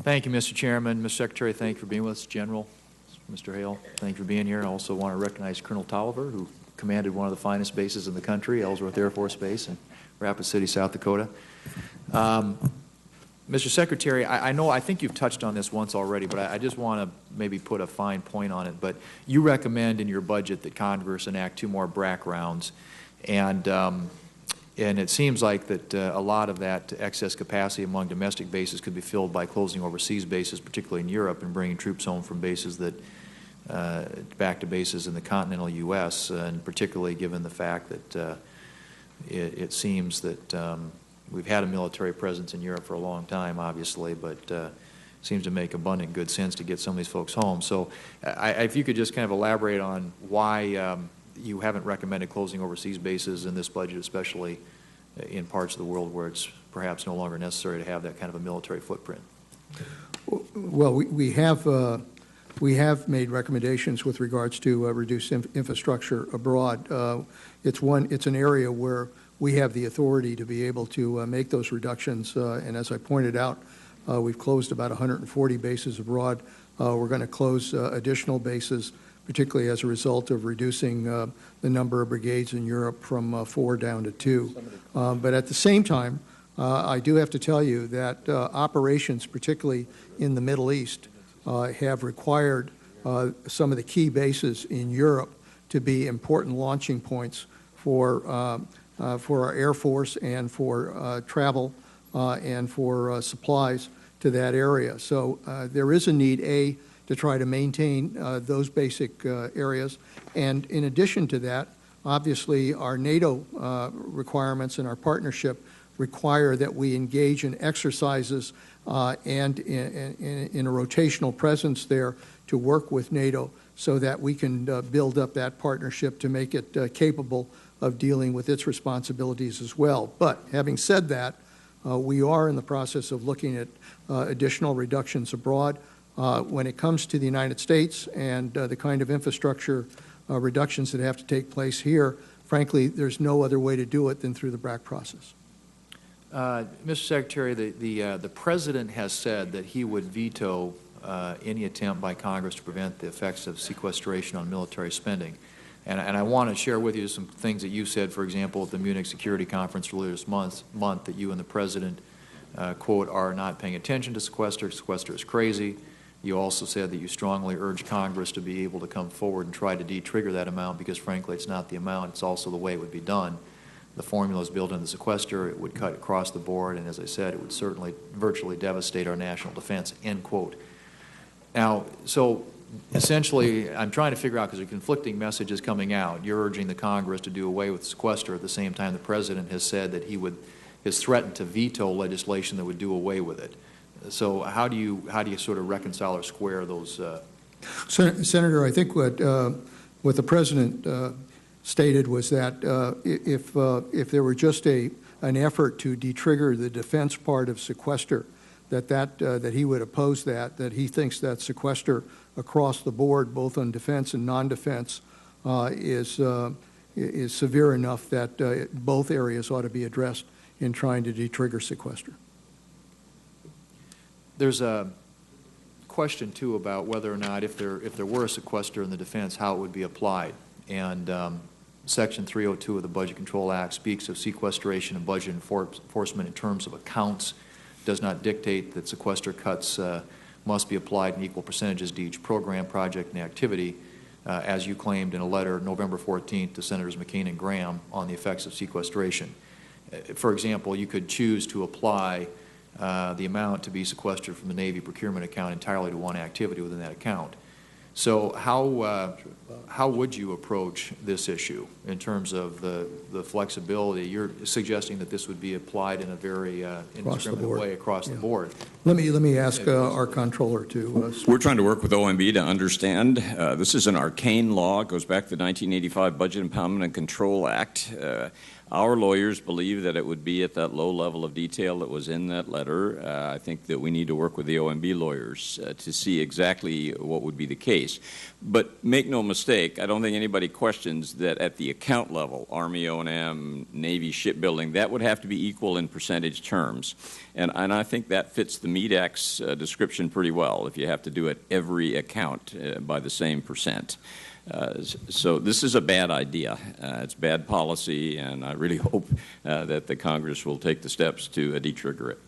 Thank you, Mr. Chairman. Mr. Secretary, thank you for being with us. General, Mr. Hale, thank you for being here. I also want to recognize Colonel Tolliver, who commanded one of the finest bases in the country, Ellsworth Air Force Base in Rapid City, South Dakota. Mr. Secretary, I think you've touched on this once already, but I just want to maybe put a fine point on it. But you recommend in your budget that Congress enact 2 more BRAC rounds, and it seems like that a lot of that excess capacity among domestic bases could be filled by closing overseas bases, particularly in Europe, and bringing troops home from bases that back to bases in the continental U.S., and particularly given the fact that it seems that we've had a military presence in Europe for a long time, obviously, but it seems to make abundant good sense to get some of these folks home. So if you could just kind of elaborate on why you haven't recommended closing overseas bases in this budget, especially in parts of the world where it's perhaps no longer necessary to have that kind of a military footprint. Well, we have made recommendations with regards to reduced infrastructure abroad. It's an area where we have the authority to be able to make those reductions, and as I pointed out, we've closed about 140 bases abroad. We're going to close additional bases, particularly as a result of reducing the number of brigades in Europe from 4 down to 2. But at the same time, I do have to tell you that operations, particularly in the Middle East, have required some of the key bases in Europe to be important launching points for our Air Force and for travel and for supplies to that area. So there is a need, to try to maintain those basic areas. And in addition to that, obviously our NATO requirements and our partnership require that we engage in exercises and in a rotational presence there to work with NATO so that we can build up that partnership to make it capable of dealing with its responsibilities as well. But having said that, we are in the process of looking at additional reductions abroad. When it comes to the United States and the kind of infrastructure reductions that have to take place here, frankly, there's no other way to do it than through the BRAC process. Mr. Secretary, the President has said that he would veto any attempt by Congress to prevent the effects of sequestration on military spending. And I want to share with you some things that you said, for example, at the Munich Security Conference earlier this month, that you and the President, quote, are not paying attention to sequester. Sequester is crazy. You also said that you strongly urge Congress to be able to come forward and try to de-trigger that amount because, frankly, it's not the amount, it's also the way it would be done. The formula is built into the sequester. It would cut across the board, and as I said, it would certainly virtually devastate our national defense, end quote. Now, so essentially, I'm trying to figure out, because there are conflicting messages coming out. You're urging the Congress to do away with sequester. At the same time, the President has said that has threatened to veto legislation that would do away with it. So how do you sort of reconcile or square those? Senator, I think what the President stated was that if there were just an effort to de-trigger the defense part of sequester, that he would oppose that he thinks that sequester across the board, both on defense and non-defense, is severe enough that both areas ought to be addressed in trying to de-trigger sequester. There's a question, too, about whether or not if there were a sequester in the defense, how it would be applied. And Section 302 of the Budget Control Act speaks of sequestration and budget enforcement in terms of accounts, does not dictate that sequester cuts must be applied in equal percentages to each program, project, and activity, as you claimed in a letter November 14th to Senators McCain and Graham on the effects of sequestration. For example, you could choose to apply the amount to be sequestered from the Navy procurement account entirely to one activity within that account. So how would you approach this issue in terms of the flexibility? You're suggesting that this would be applied in a very indiscriminate way across the board. Let me ask our comptroller to. We're trying to work with OMB to understand. This is an arcane law. It goes back to the 1985 Budget Impoundment and Control Act. Our lawyers believe that it would be at that low level of detail that was in that letter. I think that we need to work with the OMB lawyers to see exactly what would be the case. But make no mistake, I don't think anybody questions that at the account level, Army O&M, Navy shipbuilding, that would have to be equal in percentage terms. And I think that fits the MEDAC's description pretty well, if you have to do it every account by the same percent. So this is a bad idea. It's bad policy, and I really hope that the Congress will take the steps to de-trigger it.